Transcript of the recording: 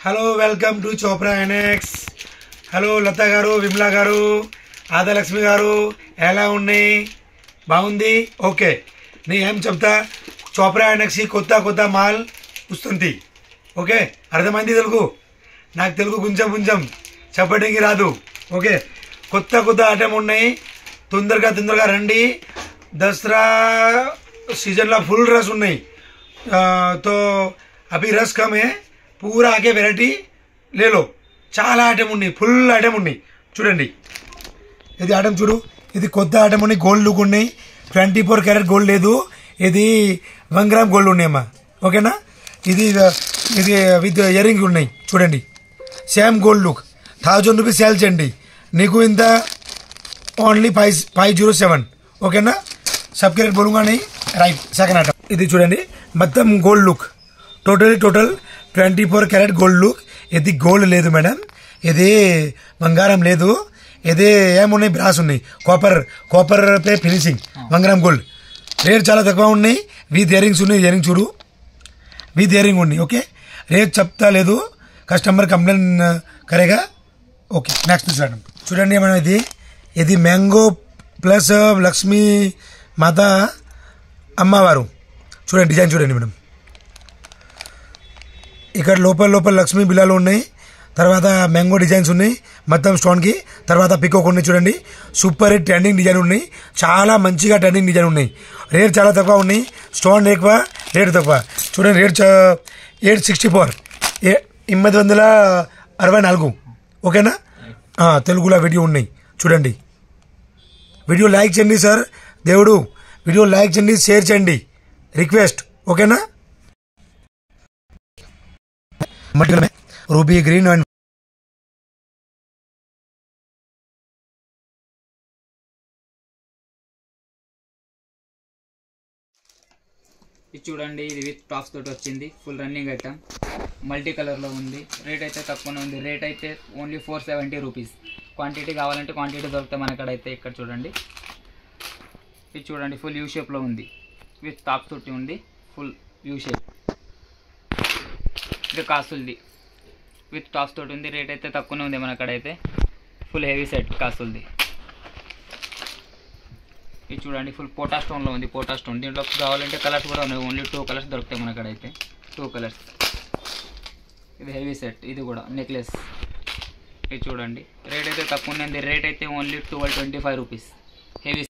Hello welcome to Chopra NX. Hello Latha garu, Vimala గారు, ఆదలక్ష్మి గారు, ఎలా ఉన్నాయి? బాగుంది. ఓకే, నేను ఏం చెప్తా, చోప్రా ఎన్ఎక్స్ కొత్త మాల్ వస్తుంది. ఓకే, అర్థమైంది తెలుగు? నాకు తెలుగు కొంచెం చెప్పడానికి రాదు. ఓకే, కొత్త ఐటమ్ ఉన్నాయి. తొందరగా రండి. దసరా सीजन फुल रस ఉన్నాయి. तो अभी रस कम है, पूरा आके వెరైటీ ले लो. చాలా ఐటమ్ ఉన్నాయి, ఫుల్ ఐటమ్ ఉన్నాయి. చూడండి, ఇది ఐటమ్ చూడు, ఇది కొత్త ఐటమ్ ఉన్నాయి. గోల్డ్ లుక్ ఉన్నాయి. 24 క్యారెట్ గోల్డ్ లేదు, ఇది 1 గ్రామ్ గోల్డ్ ఉన్నాయమ్మా. ఓకేనా? ఇది విత్ ఇయర్ రింగ్ ఉన్నాయి. చూడండి, same gold look. 1000 rupees sale చేయండి, నీకు ఇంత ఓన్లీ 507. ఓకేనా? सबके रेट बोलूंगा नहीं. राइट, सेकंड आइटम ఇది చూడండి, మొత్తం gold look. Total 24 carat gold look. ఇది గోల్డ్ లేదు మేడం, ఇది బంగారం లేదు. ఇది ఏమున్నాయి, బ్రాస్ ఉన్నాయి, copper pay finishing. 1 gram gold. Rate చాలా తక్కువ ఉన్నాయి. విత్ ఇయర్ రింగ్స్ ఉన్నాయి. ఇయర్ రింగ్ చూడు, విత్ ఇయర్ రింగ్ ఉన్నాయి. ఓకే, రేట్ చెప్తా లేదు, కస్టమర్ కంప్లైంట్ కరేగా. ఓకే, నెక్స్ట్ చూడండి. చూడండి మేడం, ఇది మ్యాంగో ప్లస్ లక్ష్మీ మాత అమ్మవారు. చూడండి, డిజైన్ చూడండి మేడం. ఇక్కడ లోపల లక్ష్మీ బిలాలు ఉన్నాయి. తర్వాత మ్యాంగో డిజైన్స్ ఉన్నాయి మొత్తం స్టోన్కి. తర్వాత పికోక్ ఉన్నాయి. చూడండి, సూపర్ హిట్ ట్రెండింగ్ డిజైన్ ఉన్నాయి. చాలా మంచిగా ట్రెండింగ్ డిజైన్ ఉన్నాయి. రేట్ చాలా తక్కువ ఉన్నాయి. స్టోన్ ఎక్కువ, రేట్ తక్కువ. చూడండి, రేట్ 864, 864. ఓకేనా? తెలుగులో వీడియో ఉన్నాయి. చూడండి, వీడియో లైక్ చేయండి సార్. దేవుడు, వీడియో లైక్ చేయండి, షేర్ చేయండి, రిక్వెస్ట్. ఓకేనా? రూబీ గ్రీన్ అండ్ ఇది చూడండి, ఇది విత్ టాప్స్ తోటి వచ్చింది. ఫుల్ రన్నింగ్ ఐటమ్, మల్టీ కలర్లో ఉంది. రేట్ అయితే తక్కువనే ఉంది. రేట్ అయితే ఓన్లీ 470 రూపీస్. క్వాంటిటీ కావాలంటే క్వాంటిటీ దొరుకుతాయి మనకడైతే. ఇక్కడ చూడండి, ఇది చూడండి, ఫుల్ యూ షేప్లో ఉంది. విత్ టాప్ తోటి ఉంది, ఫుల్ యూ షేప్. ఇది కాసుల్ది, విత్ టాప్స్ తోటి ఉంది. రేట్ అయితే తక్కువనే ఉంది మనకడైతే. ఫుల్ హెవీ సెట్ కాసుల్ది. ఇది చూడండి, ఫుల్ పోటా స్టోన్లో ఉంది. పోటా స్టోన్. దీంట్లో కావాలంటే కలర్స్ కూడా ఉన్నాయి. ఓన్లీ 2 కలర్స్ దొరుకుతాయి మనకడైతే. 2 కలర్స్. ఇది హెవీ సెట్. ఇది కూడా నెక్లెస్. ఇది చూడండి, రేట్ అయితే తక్కువ ఉంది. రేట్ అయితే ఓన్లీ 1225 రూపీస్. హెవీ